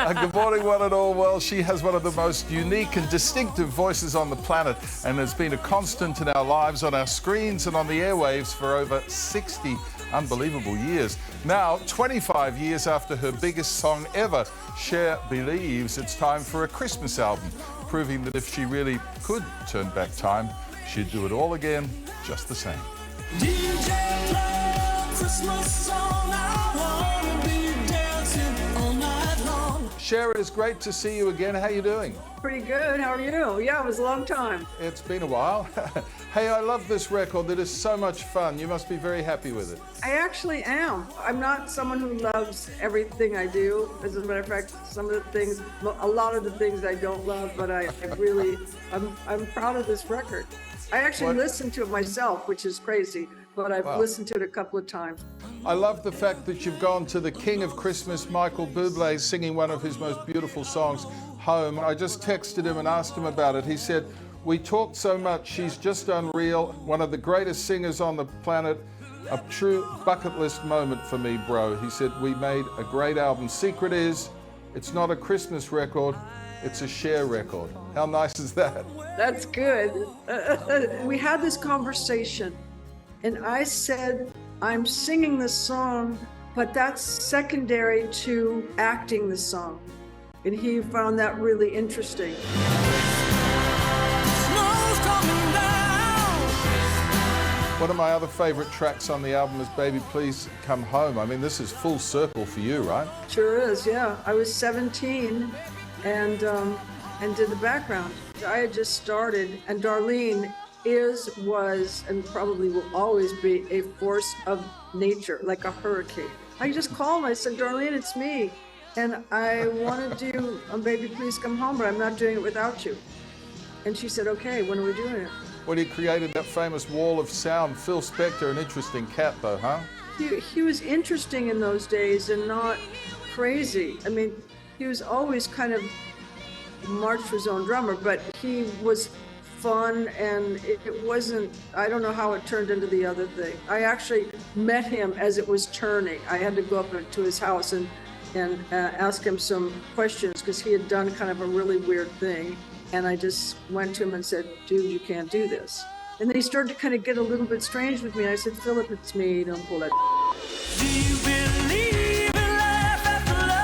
Good morning, one and all. Well, she has one of the most unique and distinctive voices on the planet and has been a constant in our lives, on our screens and on the airwaves for over 60 unbelievable years. Now, 25 years after her biggest song ever, Cher believes it's time for a Christmas album, proving that if she really could turn back time, she'd do it all again, just the same. DJ play Christmas song, I wanna be dancing all night long. Cher, it's great to see you again. How you doing? Pretty good. How are you? Yeah, it was a long time. It's been a while. Hey, I love this record. It is so much fun. You must be very happy with it. I actually am. I'm not someone who loves everything I do. As a matter of fact, a lot of the things I don't love, but I'm proud of this record. I actually listened to it myself, which is crazy, but I've listened to it a couple of times. I love the fact that you've gone to the king of Christmas, Michael Bublé, singing one of his most beautiful songs, Home. I just texted him and asked him about it. He said, "We talked so much, she's just unreal, one of the greatest singers on the planet, a true bucket list moment for me, bro." He said, "We made a great album. Secret is, it's not a Christmas record, it's a Cher record." How nice is that? That's good. We had this conversation, and I said, I'm singing this song, but that's secondary to acting the song. And he found that really interesting. Snow's coming down. One of my other favorite tracks on the album is Baby Please Come Home. I mean, this is full circle for you, right? Sure is, yeah. I was 17 and did the background. I had just started, and Darlene was, and probably will always be a force of nature, like a hurricane. I just called, I said, "Darlene, it's me. And I want to do Baby Please Come Home, but I'm not doing it without you." And she said, "Okay, when are we doing it?" When he created that famous wall of sound, Phil Spector, an interesting cat though, huh? He was interesting in those days and not crazy. I mean, he was always kind of marched for his own drummer, but he was fun, and it wasn't, I don't know how it turned into the other thing. I actually met him as it was turning. I had to go up to his house and ask him some questions because he had done kind of a really weird thing. And I just went to him and said, "Dude, you can't do this." And then he started to kind of get a little bit strange with me. I said, "Philip, it's me. Don't pull that." Do you believe in life after love?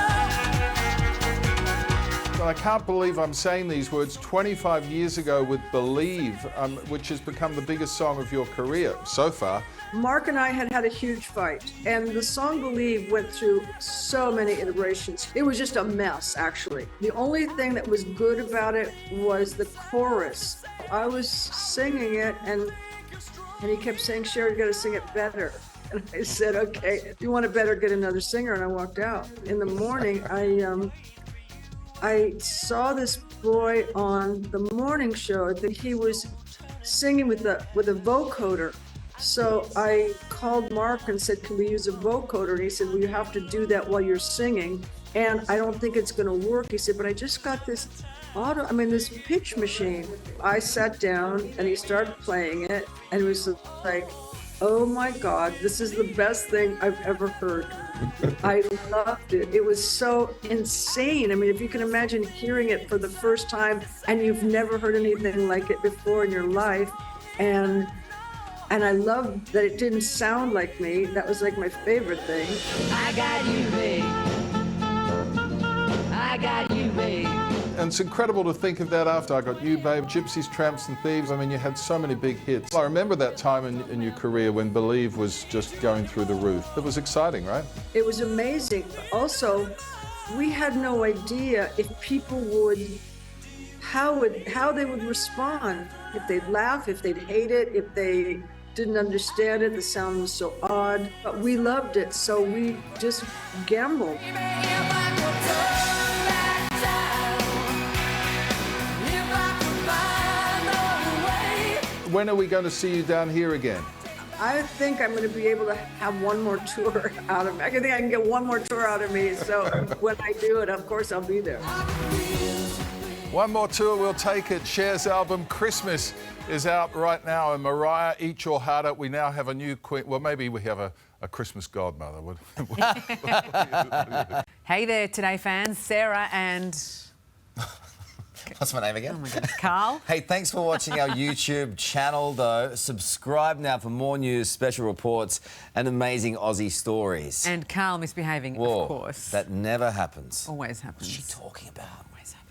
Well, I can't believe I'm saying these words 25 years ago with Believe, which has become the biggest song of your career so far. Mark and I had a huge fight, and the song Believe went through so many iterations. It was just a mess, actually. The only thing that was good about it was the chorus. I was singing it, and he kept saying, "Cher, you gotta sing it better." And I said, "Okay, if you want it better, get another singer," and I walked out. In the morning, I saw this boy on the morning show that he was singing with a vocoder. So I called Mark and said, "Can we use a vocoder?" And he said, "Well, you have to do that while you're singing, and I don't think it's going to work." He said, "But I just got this this pitch machine." I sat down and he started playing it, and it was like, oh my God, this is the best thing I've ever heard. I loved it. It was so insane. I mean, if you can imagine hearing it for the first time and you've never heard anything like it before in your life, and I loved that it didn't sound like me. That was like my favorite thing. I got you, babe. I got you, babe. And it's incredible to think of that after I Got You, Babe, Gypsies, Tramps and Thieves. I mean, you had so many big hits. I remember that time in your career when Believe was just going through the roof. It was exciting, right? It was amazing. Also, we had no idea if people how they would respond. If they'd laugh, if they'd hate it, if they didn't understand it, the sound was so odd. But we loved it, so we just gambled. When are we going to see you down here again? I think I'm going to be able to have one more tour out of me. I think I can get one more tour out of me. So when I do it, of course, I'll be there. One more tour, we'll take it. Cher's album, Christmas, is out right now. And Mariah, Eat Your Heart Out. We now have a new queen. Well, maybe we have a Christmas godmother. Hey there, Today fans. Sarah and... What's my name again? Oh my goodness, Carl. Hey, thanks for watching our YouTube channel, though. Subscribe now for more news, special reports, and amazing Aussie stories. And Carl misbehaving, Whoa, of course. that never happens. Always happens. What's she talking about? Always happens.